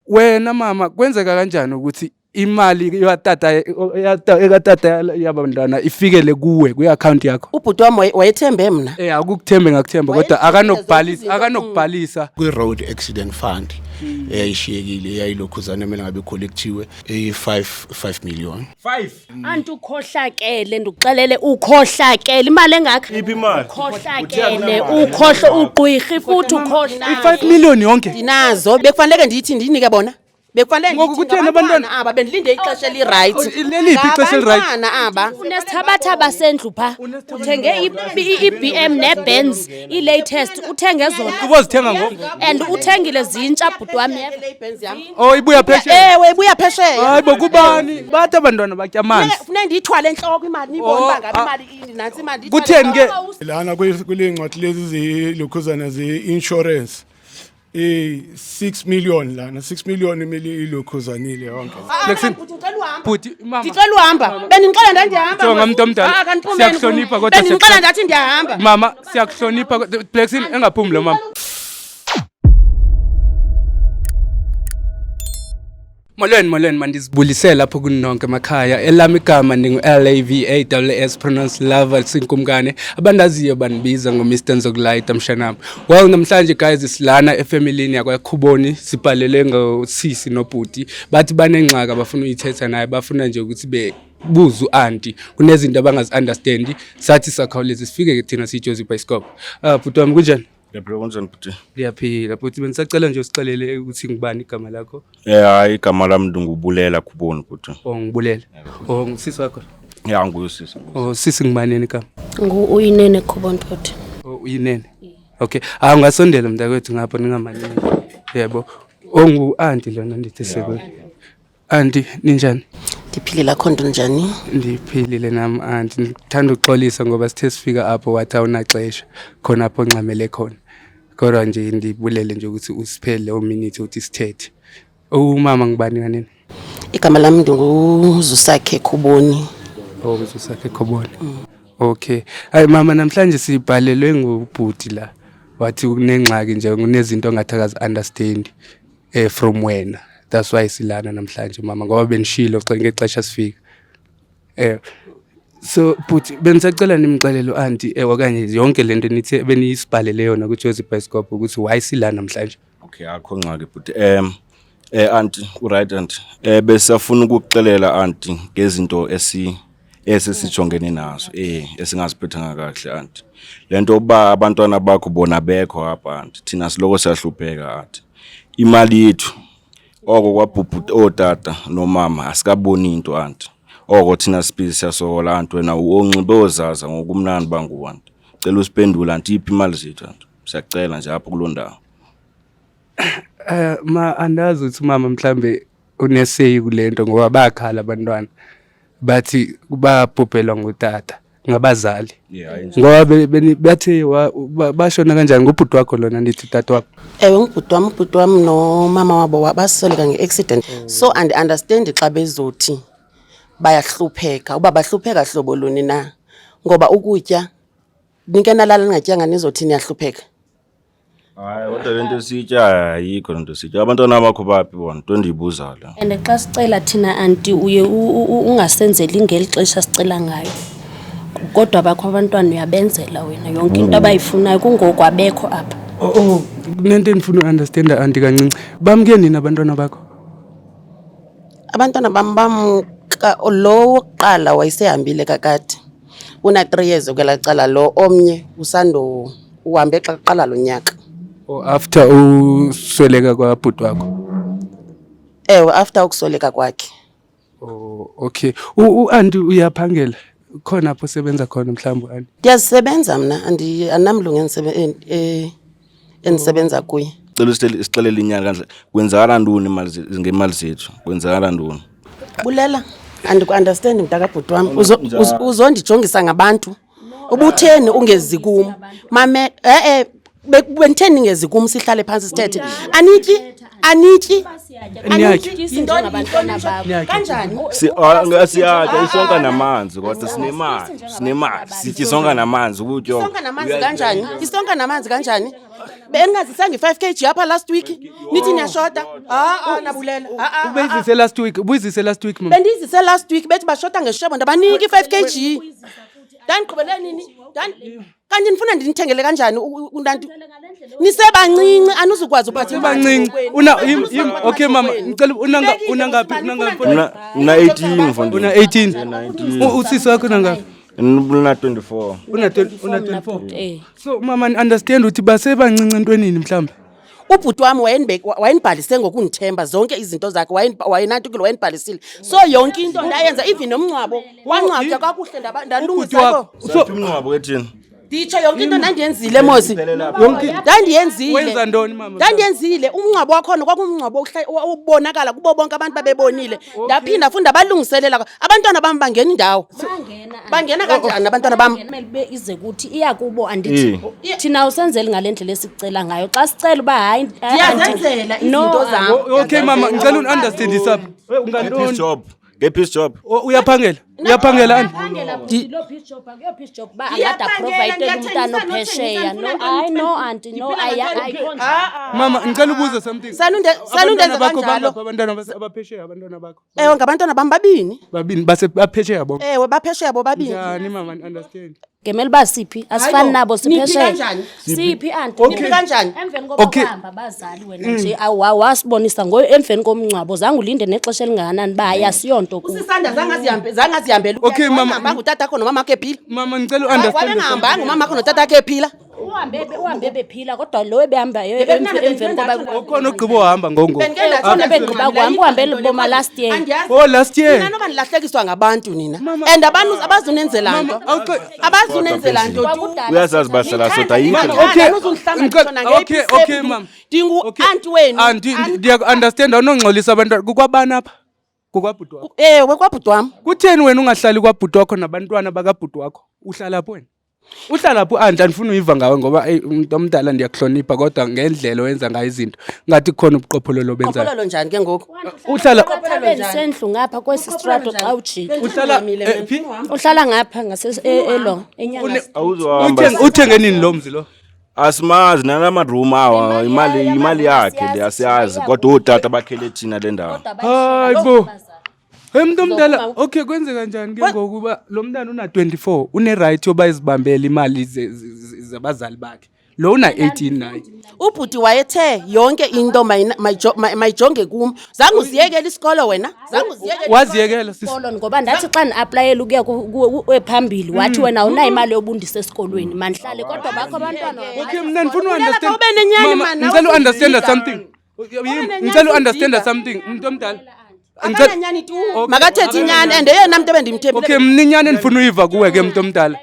wena mama kwenzeka kanjani ukuthi imali ekatata yabantwana ifikele kuwe kwi-account yakho? Ubhuti wami wayethembe mina. Akukuthembe ngakuthemba kodwa akanokubhalisa kwi-road accident fund eyayishiyekile eyayilokhuzana emele ngabe collectiwe 5 million. 5 anti ukhohlakele ndikuxelele ukhohlakele imali engakho iphi imali ukhohlakele ukhohlo uqhwirhi futhi ukhohlakele 5 million yonke Dinazo bekufanele ndiyithi ndinike bona. Bekufanele ngoku kuthena abantwana aba bendilinde ixesha eli-right. leliphi ixesha eli-right? Aba unesithabathaba sendlu pha uthenge i-BM ne-Benz i-latest uthenge zona ubozithenga ngoku and uthengile zintsha bhuti wami ibuya phesheya ewe ibuya phesheya. hayi bokubani bathi abantwana batya amanzi Kufuneka ndiyithwale entloko imali nibone uba ngabe imali ini nansi imali kutheni ke Lana kule ncwadi lezi zelokhuzana ze-insurance 6 million lana 6 million imali ilokhuzanile yonke. bhuti mama Ndicela uhamba. Bendinixela ndandihamba. Jonga umuntu omdala siyakuhlonipha kodwa bendinixela ndathi ndiyahamba. mama siyakuhlonipha Blexin engaphumi lo mama. Molweni mandizibulisela lapho kuninonke emakhaya elami igama ningu-LAVAWS pronounced Lava Sinkumkane abandaziyo banibiza ngo-Mr Nzokulayita mshanami. Well namhlanje guys silana efamilini yakwaKhuboni sibhalele ngosisi nobhuti bathi banengxaka bafuna uyithetha naye bafuna nje ukuthi bebuza u-auntie kunezinto abangazi-understandi sathi sakhawuleza sifike thina siyiJozi Bioscope. Bhuti wami kunjani? Yabro kanjani bhuti? Ngiyaphila bhuti bengisacela nje usicalele ukuthi ngibani igama lakho. Hayi igama lami ngubulela Khuboni bhuti. Ngibulela. Ngusisi wakho. Nguyusisi. Sisi ngibaneni igama? Uyinene Khuboni bhuti. Uyinene. Okay. Ungasondela mntakwethu ngapha ningamalini. Yebo. Ngu-auntie lona ndithi sekwe. Auntie ninjani? Ndiphilile khonto njani? Ndiphilile nami auntie. Ngithanda ukuxolisa ngoba sithe sifika apho wathi awunaxesha khona apho nxamele khona. Kodwa nje ndibulele nje ukuthi usiphele ominute uthi sithethe. Umama ngibani kanini? Igama lami nguzusakhe Khuboni. Uzusakhe Khuboni. Okay. Hayi mama namhlanje sibhalelwe ngubhuti la. Wathi kunengxaki nje kunezinto ongathakazi understand from wena. That's why silana namhlanje mama ngoba benishilo ngexesha sifika. So but bengisacela nimxelele auntie okanye yonke lento nithi beniyisibhalele yona kuJozi Bioscope ukuthi why silana namhlanje. Okay akho ngxaki bhuti. Auntie right auntie. Besafuna ukukuxelela auntie ngezinto esisijongene nazo esingaziphathanga kahle auntie. Lento oba abantwana bakho bona bekho apha auntie. Thina siloko siyahlupheka auntie. Imali yethu oko kwabhubhuti otata nomama asikaboni into auntie. Oko thina siphizi siyasokola auntie wena onxibe ozaza ngokumnandi banguwanti. Cela usiphendula auntie iphi imali zethu auntie. Siyacela nje apho kulondawo. Ma andazi ukuthi mama mhlambe unesey kulento ngoba bakhala abantwana bathi babhubhelwa ngutata ngabazali. Ngoba bathi bashona kanjani ngubhuti wakho lona ndithi tata wakho? Ewe ngubhuti wami nomama wabo basoleka nge-accident. So and understand xa bezothi bayahlupheka uba bahlupheka hlobo luni na ngoba ukutya nike nalala ningatyanga nizothi niyahlupheka. Hayi kodwa lento sitya ayikho lento sitya abantwana bakho baphi bona nto ndiyibuza la. And xa sicela thina auntie uye ungasenzeli ngeli xesha sicela ngayo. Kodwa bakho abantwana uyabenzela wena yonke into abayifunayo kungoko abekho apha. Nento endifuna uunderstand auntie kancinci. Bamke nini abantwana bakho? Abantwana bam lo wokuqala wayesehambile kakade. Una 3 years kwelacala lo omnye usando uhambe xa kuqala lo nyaka. After usweleka kwabhuti wakho? Ewe after ukusweleka kwakhe. Okay. Auntie uyaphangela? Khona apho sebenza khona mhlawumbe auntie? Ndiyasebenza mina anamlungu endisebenza kuye. Cela isixelele inyanga kanje kwenzakala ntoni imali ngemali zethu kwenzakala ntoni? Bulela andiku-understand mntakabhuti wami uzondijongisa ngabantu ubutheni ungezi kum mame benditheni ningezi kum sihlale phansi sithethe anityi kanjani siyatya isonka namanzi kodwa sinemali sitya isonka namanzi ukutya kanjani isonka namanzi kanjani Beningazisanga i5 kg yapha last week. Nithi niyashota. Nabulela. Ubeyizise last week, ubuyizise last week mama. Bendizise last week bethi bashota ngeshebo ndabanika i5 kg. Dandiqhubele nini? Kanti nifuna ndinithengele kanjani untantu? Nisebancinci anuzukwazi uphatha Sebancinci. Okay mama, ngicela unangaphi? Una 18 mfondini. Una 18. Usisi wakho unangaphi? Una 24. Una 24. So mama understand ukuthi basebancinci entwenini mhlawumbe. Ubhuti wami wayenibhalise ngokundithemba zonke izinto zakhe wayenantukile wayenibhalisile. So yonke into ndayenza even nomncwabo wancwabya kakuhle ndalungisa. So umncwabo wethini? Ditsho yonke into ndandiyenzile Mosi. Ndandiyenzile. Wenza ntoni mama? Ndandiyenzile umncwabo wakhona kwakumncwabo ubonakala kubo bonke abantu babebonile. Ndaphinda funda balungiselela abantwana bami bangena indawo. Bangena kanjani abantwana bami? Kumele ize ukuthi iya kubo andithi thina usenzele ngalendlela esicela ngayo xa sicela uba hayi Ndiyazenzela izinto zami. Okay mama, ngicela un-understand isapho. Peace job. Get peace job. Uyaphangela andi? Lo peace job akuyo peace job ba angada provide umntana ophesheya no auntie no I Mama ngicela ubuze something. Salundeza kanjalo. Abantwana abaphesheya abantwana bakho. Ngabantwana bami Babini baphesheya bo. Baphesheya bobabili. Yani mama understand. ngemeli basiphi asifani nabo siphesheya kanjani? siphi auntie Niphi kanjani? emveni kokuhamba bazali wena nje awasibonisa emveni komncwabo zange ulinde nexesha elingakanani ba ayasiyonto ku Usisanda zangazihambela. Okay mama, ngutata akho nomama akhe ephila. Mama ngicela u-understand. Wabengahambanga umama akho notata akhe ephila. uhambe bephila kodwa lo ebehamba emveni koba Ukhona ogqibo hamba ngongo. khona begqiba kuhamba uhambele boma last year Last year. Nina noba nilahlekiswa ngabantu nina. And abantu abazunenzela nto. Abazunenzela nto tu. Uyazazi bahlala soda yini? Okay mama. Dingu auntie wenu. Auntie ndiya-understand awunongxolisa abantwana kukwabani apha? Kukwabhuti wakho. Wekwabhuti wami. Kutheni wena ungahlali kwabhuti wakho nabantwana bakabhuti wakho? Uhlala phi wena? Uhlala phi auntie? Andifuna uyiva ngawe ngoba umuntu omdala ndiyakuhlonipha kodwa ngendlela oyenza ngayo izinto ngathi khona ubuqophololo benzayo. Uqophololo njani ke ngoku? Uhlala sendlu ngapha kwesi strato xa ujika uhlala phi? uhlala ngapha elo enyanga Awuzohamba. Uthenge nini lo mzi lo? Asimazi nalama room awa imali yakhe le asiyazi kodwa utata bakhele thina le ndawo. Hayibo. Umuntu omdala okay kwenzeka kanjani ke ngokuba lo mntana una 24 une right yoba izibambele imali zabazali bakhe. Lo una 18 naye. Ubhuti wayethe yonke into mayijonge kum. Zange uziyekele isikolo wena? Zange uziyekele. Waziyekela sisi. isikolo ngoba ndathi xa ni-aplayela ukuya ephambili wathi wena awunayo imali yobundisa esikolweni manihlale kodwa bakho abantwana Okay mna ndifuna u-understand. Ube nenyani man. Ngicela u-understand something. Ngicela u-understand something. Umuntu omdala. Akanyanyani tu. Makathethi inyani and yena umuntu ebendimthembile. Okay mninyane ndifuna uyiva kuwe ke umuntu omdala.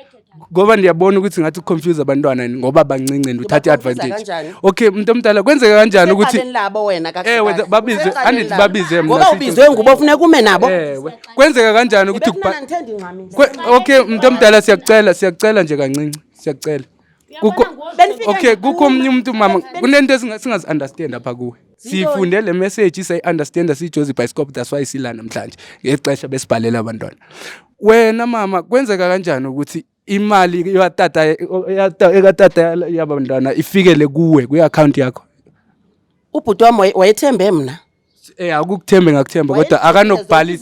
Ngoba ndiyabona ukuthi ngathi confuse abantwana ngoba bancinci nduthatha advantage. Okay umuntu omdala kwenzeka kanjani ukuthi labo wena kahle. Babizwe andithi babizwe mina. Ngoba ubizwe ngubo ufuna kume nabo. Kwenzeka kanjani ukuthi okay umuntu omdala siyakucela nje kancinci siyakucela. Okay kukho omnye umuntu mama kunento esingazi understand apha kuwe. Sifunde le message sayi-understand siyiJozi Bioscope that's why sila namhlanje ngexesha besibhalela abantwana. Wena mama kwenzeka kanjani ukuthi imali ekatata yabantwana ifikele kuwe kwi-account yakho? Ubhuti wami wayethembe mina. Akukuthembe ngakuthemba kodwa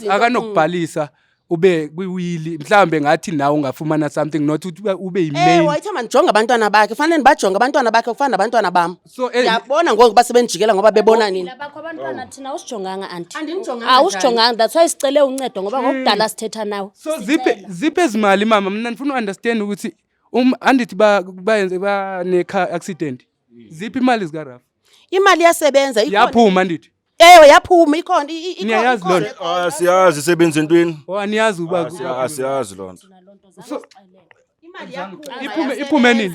akanokubhalisa ube kwiwili mhlambe ngathi nawe ungafumana something not ube yimain. Wayethemba ndijonga abantwana bakhe fanele ndibajonga abantwana bakhe kufana nabantwana bami. Ngiyabona ngoku basebenjikela ngoba bebona nini. Labakho abantwana thina usijonganga auntie. Andinijonganga. Awusijonganga that's why sicele uncedo ngoba ngokudala sithetha nawe. So ziphe ezimali mama mina ndifuna u-understand ukuthi andithi bayenze bane-car accident. Ziphi imali zikaRafa? Imali yasebenza yaphuma ndithi. Yaphuma ikhona Niyayazi loo nto? Siyazi isebenza entweni? Aniyazi uba Asiyazi loo nto. Iphume nini?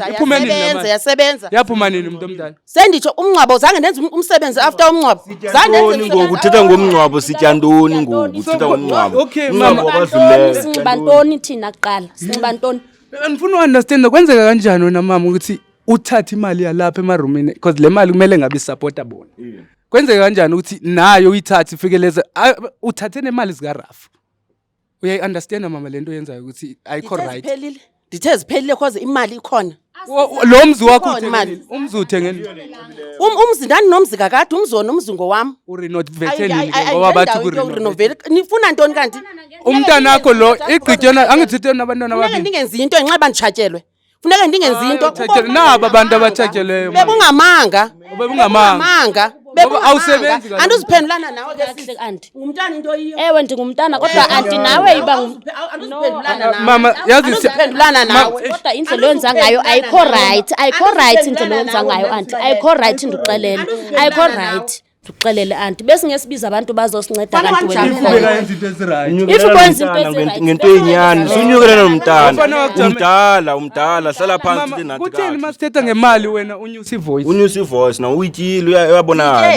Yasebenza. Yaphuma nini umuntu omdala? Senditsho umncwabo zange ndenze umsebenzi after umncwabo. Zange ngoku uthetha ngomncwabo sitya ntoni ngoku uthetha ngomncwabo. Okay mama sinxiba ntoni thina kuqala sinxiba ntoni? Andifuna u-understand kwenzeka kanjani wena mama ukuthi uthathe imali yalapha emarumini because le mali kumele ngabe isupporta bona. Kwenzeka kanjani ukuthi nayo uyithathe ifikeleze uthathe nemali zikaRafa? Uyayi-understand mama lento yenzayo ukuthi ayikho right. Ndithe ziphelile because imali ikhona. Lo mzi wakho Ikhona imali. umzi uthengeni. Umzi ndaninomzi kakade umzi wona umzi ngowam. Urenovate ngoba bathi kurenovate. Nifuna ntoni kanti? Umntana wakho lo igqityona angithithe nabantwana Funeka bakhe. ndingenzi into ngenxa banditshatyelwe. Funeka ndingenzi into. Naba abantu abatshatyeleyo. Bebungamanga. Bebungamanga. Awusebenzi kaloku. Anduziphendulana nawe ke Kahle anti. ngumntana into yiyo. Ewe ndingumntana kodwa anti nawe iba Anduziphendulana nawe. Mama yazi Anduziphendulana nawe. kodwa indlela oyenza ngayo ayikho right. Ayikho right indlela oyenza ngayo anti. Ayikho right ndixelele. Ayikho right. Ndixelele anti. Bese ngesibiza abantu bazosinceda kanti wena. Ubeka yenza into ezirayi. If ukwenza into ezirayi. ngento eyinyani sunyukele nomntana umdala hlala phansi le nathi Kutheni masithetha ngemali wena unyusa ivoice? unyusa ivoice na uyitile uyabonakala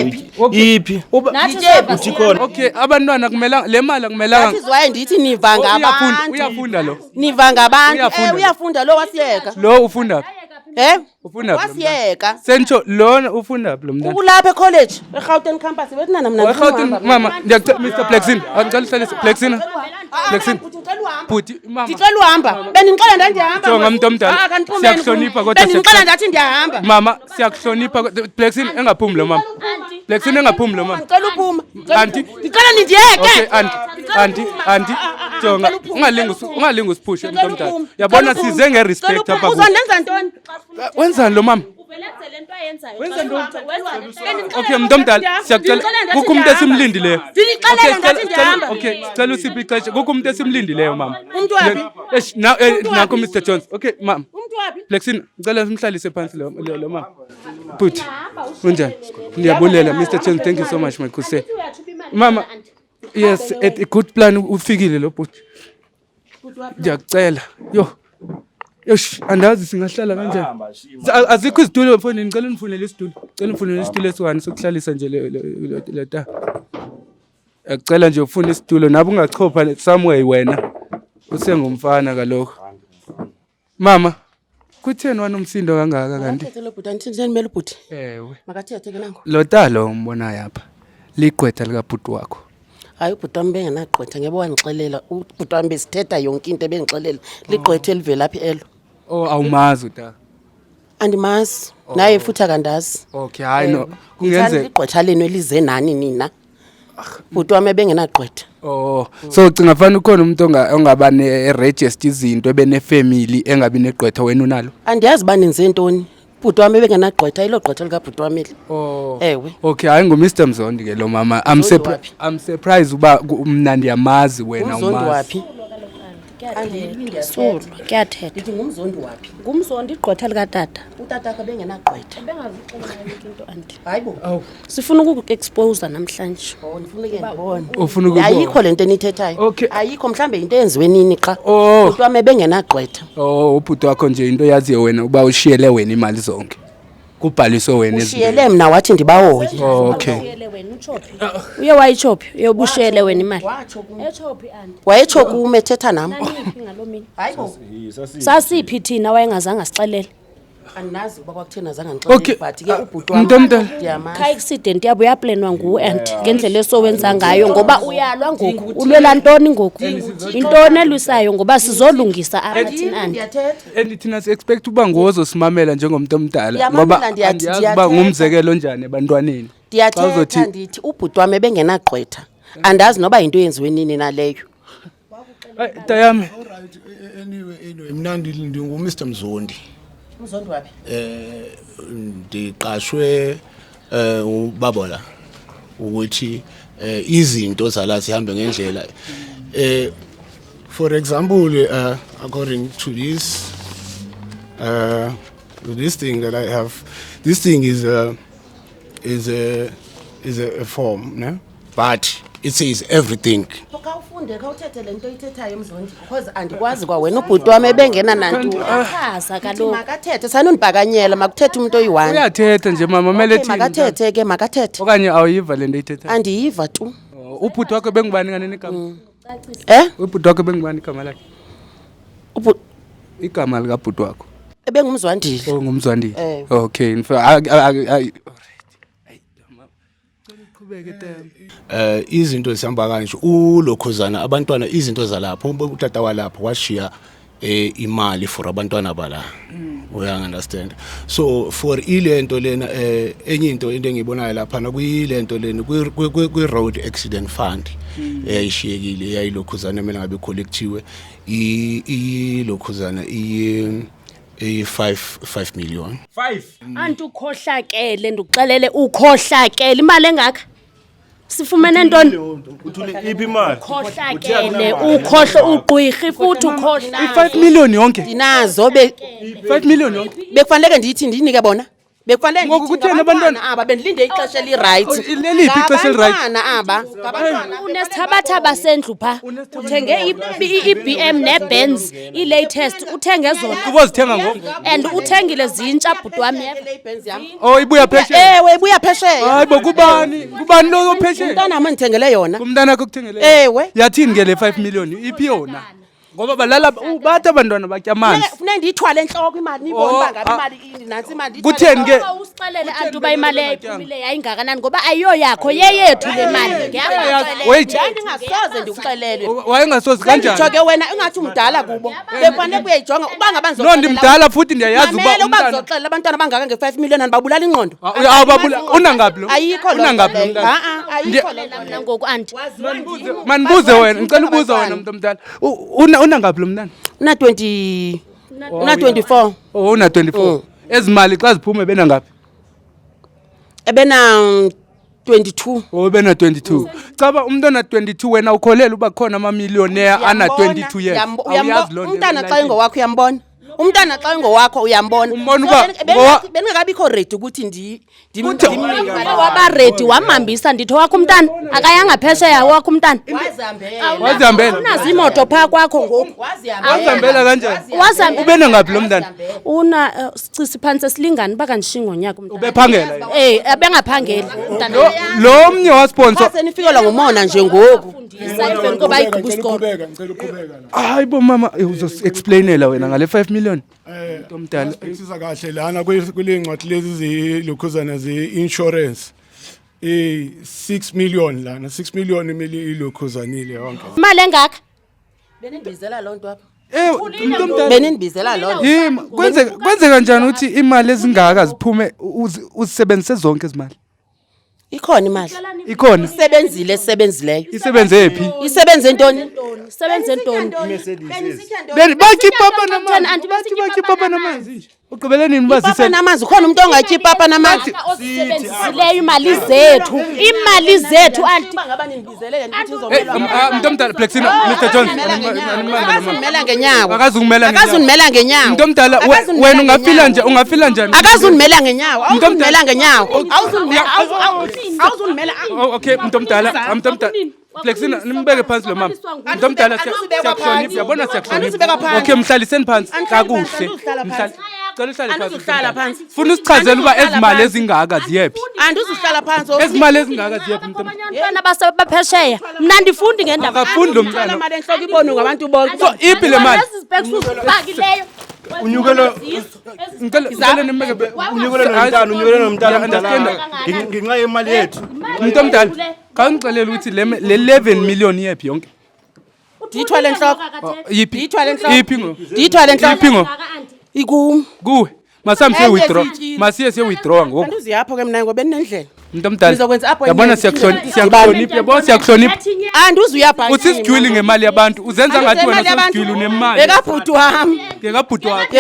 iphi Nathi uthi khona Okay, abantwana kumela le mali akumelanga. That is why ndithi niva ngabantu. Uyafunda lo. Niva ngabantu. Uyafunda. Uyafunda lo wasiyeka. Lo ufunda. Wasiyeka. Ufunda Wasiyeka. Sentsho lona ufunda phi lo mntana? Ukulapha ecollege eGauteng campus bethina mna Wayehawuthi mama ngiyacela Mr Plexin. Angicela hlalise Plexin. Plexin. Bhuti mama. Ndicela uhamba. Bendinixela ndandihamba. Jonga umuntu omdala. Siyakuhlonipha kodwa bendinixela ndathi ndiyahamba. Mama siyakuhlonipha Plexin engaphumi lo mama. Plexin engaphumi lo mama. Ndicela uphuma. Auntie. Ndicela nindiyeke. Okay, auntie. Jonga ungalingi usiphushe umuntu omdala. Yabona size ngerespect apha. Uzondenza ntoni? Wenzani lo mama? Okay, umuntu omdala siyacela kukho umuntu esimlindileyo. Ndinixelela ndathi ndiyahamba. Okay, sicela usiphi ixesha. Kukho umuntu esimlindileyo mama. Umuntu waphi? Nakho Mr Jones. Okay, mama. Umuntu waphi? Plexin, ngicela simhlalise phansi lo mama. Put. Unjani? Ndiyabulela Mr Jones, thank you so much my kuse. Mama. Yes, a good plan ufikile lo bhuti. Ngiyacela. Yosh, andazi singahlala kanjani. Azikho izitulo mfowethu, ngicela unifunele isitulo. Ngicela unifunele isitulo esiwani sokuhlalisa nje le ta. Ngicela nje ufune isitulo nabe ungachopha somewhere wena. Usengumfana kaloko. Mama, kutheni wena umsindo kangaka kanti? Lo bhuti andithini mele ubhuti. Ewe. Makathethe ke nango. Lo talo umbonayo apha. Ligqwetha lika bhuti wakho. Hayi ubhuti wami bengenagqwetha ngeke wanixelela. Ubhuti wami besithetha yonke into ebengixelela. Ligqwetha elivela phi elo? Oh awumazi uta. Andimazi. Naye futhi akandazi. Okay, hayi no. Kungenze igqwetha lenu elize nani nina. Ubhuti wami bengenagqwetha. Oh, so ucinga fanele ukhona umuntu ongaba ne-register izinto ebene-family engabi negqwetha wena unalo? Andiyazi ba nenze ntoni. Ubhuti wami bengenagqwetha ilo gqwetha lika bhuti wami. Oh. Ewe. Okay, hayi nguMr Mzondi ke lo mama. I'm surprised uba mna ndiyamazi wena Umzondi umazi. waphi? Kuyathetha. Ndithi ngumzondi waphi? Ngumzondi igqwetha likatata. Utata akhe bengenagqwetha. Into anti. Hayibo. Sifuna ukuku-expose namhlanje. Ndifuna ke ndibone. Ufuna ukubona? Ayikho lento enithethayo. Okay. Ayikho mhlambe into enziwe nini xa. Oh. Ubhuti wami bengenagqwetha. Oh, ubhuti wakho nje into yaziyo wena uba ushiyele wena imali zonke. Kubhaliswe wena Ushiyele mna wathi ndibahoye. Oh, okay. Ushiyele wena uchophi. Uye wayechophi, uyobushiyele wena imali. Echophi anti. Wayetsho kume ethetha nam. Naniphi ngaloo mini? Hayibo. Sasiphi thina wayengazange sixelele. Andinazi uba kwakuthena zange ngixelele Okay. but ke ubhuti wami Mntu omdala. ndiyamazi. Kha accident yabo yaplanwa nguwe anti ngendlela esowenza ngayo ngoba uyalwa ngoku. Ulwela ntoni ngoku? Intoni elwisayo ngoba sizolungisa apha thina anti. Ndiyathetha. And thina si-expect uba ngozosimamela njengomuntu omdala Ndiyamamela, ngoba ndiyathi, andiyazi uba ngumzekelo onjani ebantwaneni. Ndiyathetha ndithi ubhuti wami bengenagqwetha. Andazi noba into yenziwe nini naleyo. Tayami. Anyway mina ndingumr Mzondi. Umzondi waphi? Ndiqashwe ubabola ukuthi izinto zala sihambe ngendlela. For example, according to this thing that I have, this thing is a form, no? But it says everything. Khawufunde khawuthethe lento oyithethayo Mzondi because andikwazi kwa wena ubhuti wami bengena nantu. Chaza kaloku. Makathethe sanondibakanyela makuthethe umuntu oyi-1. Uyathetha nje mama mele thini. Makathethe ke makathethe. Okanye awuyiva le nto ayithethayo. Andiyiva tu. Ubhuti wakho bengubani kanene igama? Ubhuti wakho bengubani igama lakhe? Igama lika bhuti wakho. Ebengumzwandile. Oh ngumzwandile. Eh. Okay, Izinto zihamba kanje ulokhuzana abantwana izinto zalapho utata walapho washiya imali for abantwana bala. Uyangiunderstand. So for ilento lena enye into engiyibonayo lapha na kuyilento lena kwi road accident fund eyayishiyekile yayilokhuzana mina ngabe collectiwe ilokhuzana 5 million. 5 Anti ukhohlakele ndikuxelele ukhohlakele imali engaka sifumene ntoni uthule iphi imali ukhohlakele ukhohlo ugqwirhi futhi ukhohla 5 million yonke Dinazo 5 million yonke bekufanele ndithi ndinike bona. Bekufanele Ngoku kutheni abantwana? aba bendilinde ixesha eli-right. Leliphi ixesha eli-right? Ngabantwana aba. Ngabantwana. unesithabathaba sendlu pha uthenge i-BM ne-Benz i-latest uthenge zona ubozithenga ngoku and uthengile zintsha bhuti wami oh ibuya phesheya Ewe ibuya phesheya. hayi bo kubani lo phesheya Umntana wami ndithengele yona. umntana wakho kuthengele Ewe. yathini ke le 5 million iphi yona ngoba balala bathi abantwana batya amanzi Funeka ndiyithwale entloko imali nibone uba ngabe imali ini nansi imali ndiyithwale. kutheni ke usixelele anti uba imali eyayiphumile yayingakanani ngoba ayiyo yakho yeyethu le mali wait Ndingasoze ndikuxelele. wayengasozi kanjani Sendijoke wena ungathi umdala kubo. Bekufanele kuyayijonga uba ngaba no ndimdala futhi ndiyayazi uba uba umntana ndizoxelela abantwana abangaka nge-5 million andibabulala ingqondo. unangaphi lo Ayikho lo. unangaphi lo mntana Ayikho le nto. mna ngoku anti manibuze wena ngicela ubuza wena umuntu omdala unangaphi lo mntana Una 20 una 24 oh una 24 ezimali xa ziphume benangaphi ebena 22 oh bena 22 chaba umuntu ona 22 wena ukholela uba khona ama millionaire ana 22 years awuyazi lo nto umntana xa ingowakho uyambona umntana xa ingowakho uyambona Umbona uba bengakabikho ready ukuthi waba ready wamhambisa ndithi wakho umntana akayanga phesheya wakho umntana wazihambela unazo imoto phaa kwakho ngoku wazihambela kanjani wazihambela ubena ngaphi lo mntana una sicisi phansi silingani bakandishinga ngonyaka umntana ubephangela bengaphangeli umntana lo mnye wasponsor senifikelwa ngumona nje ngoku emveni koba igqiba isikolo Ngicela uqhubeka la. hayi bo mama uzoexplainela wena ngale 5 million omdala Sisiza kahle lana kule ncwadi lezi zelokhuzana ze-insurance 6 million lana 6 million imali ilokhuzanile yonke. imali engaka benindibizela loo nto apha umuntu omdala benindibizela loo nto yima kwenze kanjani ukuthi imali ezingaka ziphume uzisebenzise zonke izimali ikhona imali ikhona isebenzileyo isebenze ephi isebenze ntoni sebenze ntoni bakhipha bakhipha namanzi nje ugqibele nini papa bazise namanzi khona umuntu ongatyi papa namanzi osebenzisileyo imali zethu anti ngaba nindibizele umuntu omdala Flexina Mr Jones akazundimela ngenyawo akazungimela akazundimela ngenyawo umuntu omdala wena ungafila njani akazundimela ngenyawo awuzundimela ngenyawo awuzundimela okay umuntu omdala Flexina nimbeke phansi lo mama umuntu omdala siyakuhlonipha yabona siyakuhlonipha okay mhlaliseni phansi kakuhle Andizuhlala phansi. Funa usichazela uba ezimali ezingaka ziyephi andizuhlala phansi ezimali ezingaka ziyephi umuntu abantwana basebaphesheya mna ndifundi ngendaba akafundi lo mntana imali enhloko ibonwe ngabantu bonke so iphi le mali ezibekileyo unyukelo ngicela nimbeke unyukelo nomntana omdala ngenxa yemali yethu umuntu omdala kangixelela ukuthi le 11 million yephi yonke ndiyithwale enhloko yiphi ndiyithwale enhloko yiphi ngo ndiyithwale enhloko yiphi ngo ikum kuwe masiye withdraw masiye withdraw ngoku andiziyapho ke mna ngoba endendlela umuntu omdala Ngizokwenza apho yabona siyakuhlonipha yabona siyakuhlonipha andizuyapha usisijwili ngemali yabantu uzenza ngathi wena usisijwili unemali bekabhuti wami ngekabhuti wakho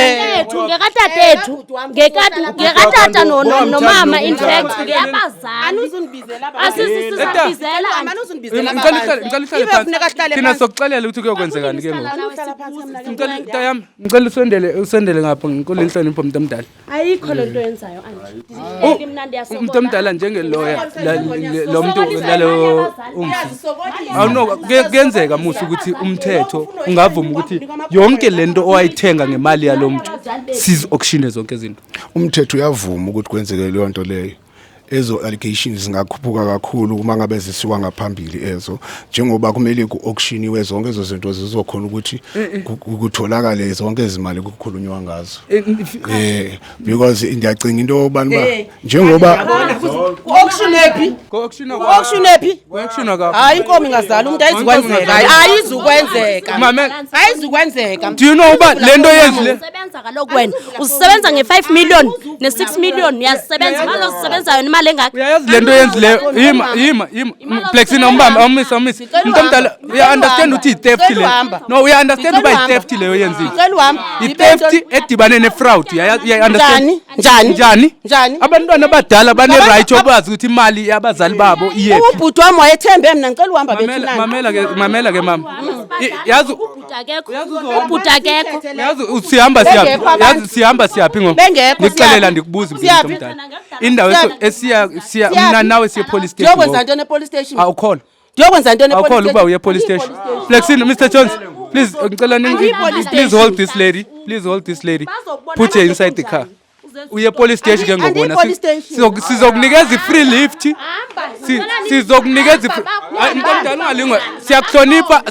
ngekatatethu ngekatata nomama in fact ngeyabazali anuzundibizela asisizabizela thina sokuxelela ukuthi kuyokwenzekani ke ngoku ngicela usendele ngapha ngikule nhlonipho umuntu omdala ayikho lento yenzayo anti mna umuntu omdala njengeloya lo muntu lalo awuno kuyenzeka musu ukuthi umthetho ungavuma ukuthi yonke lento owayithenga ngemali yalo muntu siz auction zonke izinto Umthetho uyavuma ukuthi kwenzeke leyo nto leyo ezo allegations zingakhuphuka kakhulu uma ngabe zisiwa ngaphambili ezo njengoba kumele ku-auctioniwe zonke ezo zinto zizokhona ukuthi kutholakale zonke izimali kukhulunywa ngazo because ndiyacinga into yobani ba njengoba ku-auction hayi inkomo ingazala umuntu ayizukwenzeka ayizukwenzeka do you know uba le nto yenzile usebenza kaloku wena usebenza nge-5 million ne-6 million uyazisebenza imali ozisebenzayo imali engaka uyayazi le nto yenzileyo yima Plexina umbamba awumisa mntu omdala uya-understand ukuthi yi-theft le no uya-understand uba yi-theft leyo yenzile yi-theft edibane ne-fraud uya-understand njani abantwana abadala bane-right yobazi ukuthi imali yabazali babo iye ubhuti wami wayethembe mina ngicela uhamba mamela ke mama yazi ubhuti akekho yazi sihamba siyaphi ngikuxelela ndikubuza mntu omdala indawo esiya mna nawe siye police station ndiyokwenza ntoni epolice station awukholwa ndiyokwenza ntoni awukholwa ukuba uye police station Flexina Mr Jones please ngicela please hold this lady put her inside the car uye police station ke ngobona sizokunikeza i-free lift sizokunikeza mntomdala ungalingwa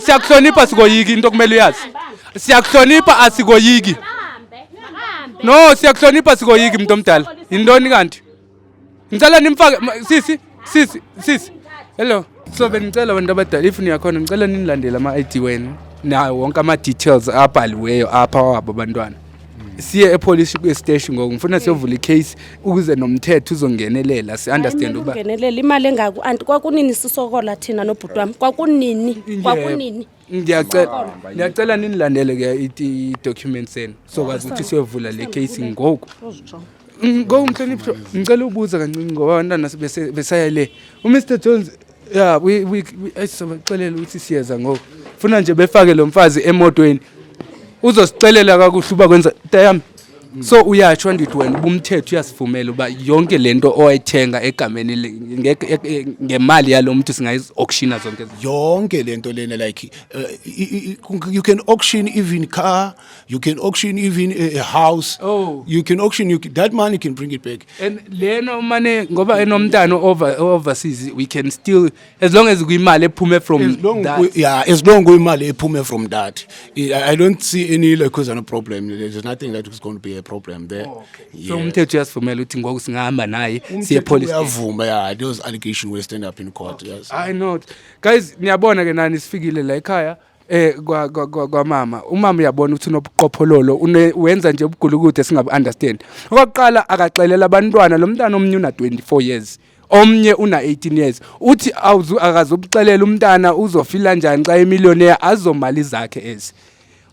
siyakuhlonipha sikoyiki into kumele uyazi siyakuhlonipha asikoyiki no siyakuhlonipha sikoyiki mntomdala yintoni kanti ngicela nimfake sisi hello so benicela abantu abadala if niyakhona ngicela nilandele ama-ID wenu nawo wonke ama-details abhaliweyo apha wabo abantwana siye epolice station ngoku ngifuna siyovula icase ukuze nomthetho uzongenelela si-understand uba ungenelela imali engaku anti kwakunini sisokola thina nobhuti wami kwakunini ndiyacela ninilandele ke i-documents enu sokwazi ukuthi siyovula le case ngoku mhlonipho ngicela ubuza kancinci ngoba abantwana besaya le uMr Jones sizobaxelela ukuthi siyeza ngoku funa nje befake lo mfazi emotweni uzosicelela kakuhle uba kwenza tayami so uyatsho ndithi wena ubumthetho uyasivumela uba yonke lento owayithenga egameni ngemali yalomuntu singayi-auctiona zonke yonke lento lena like you can auction even car, you can auction even a house, you can auction that money can bring it back. And leno mane ngoba enomntana overseas we can still as long as kuyimali ephume from that as long kuyimali ephume from that I don't see any like cause no problem. There's nothing that is going to be a problem there. So umthetho uyasivumela ukuthi ngoku singahamba naye siye police uyavuma those allegations will stand up in court. Yes, I know guys niyabona ke nani sifikile la ekhaya kwa mama umama uyabona ukuthi unobuqophololo wenza nje ubugulukude singabe understand okwaqala akaxelela abantwana lo mntana omnye una 24 years omnye una 18 years uthi akazobuxelela umntana uzofila njani xa emillionaire azomali zakhe ezi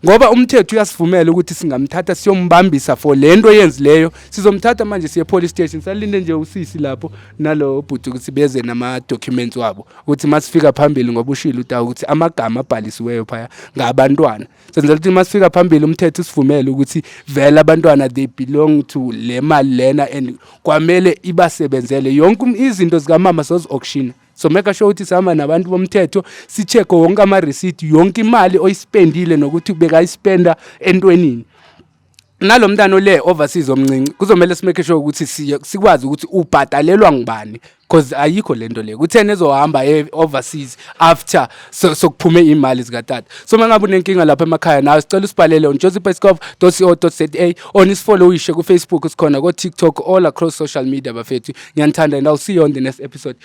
ngoba umthetho uyasivumela ukuthi singamthatha siyombambisa for lento yenzileyo sizomthatha manje siye police station salinde nje usisi lapho nalo bhuti ukuthi beze nama documents wabo ukuthi masifika phambili ngoba ushilo uta ukuthi amagama abhalisiweyo phaya ngabantwana senzela ukuthi masifika phambili umthetho usivumela ukuthi vele abantwana they belong to le mali lena and kwamele ibasebenzele yonke izinto zika mama soz auction so make sure ukuthi sihamba nabantu bomthetho sicheck wonke ama receipt yonke imali oyispendile nokuthi ubekayispenda entwenini nalomntana le overseas omncinci kuzomela simake sure ukuthi sikwazi ukuthi ubhadalelwa ngubani because ayikho lento le kuthena ezohamba overseas after sokuphume imali zikatata so mangabe unenkinga lapha emakhaya nawe sicela usibhalele on josephescoff.co.za on isifollow ishe ku Facebook sikhona ko TikTok all across social media bafethu ngiyanithanda and I'll see you on the next episode.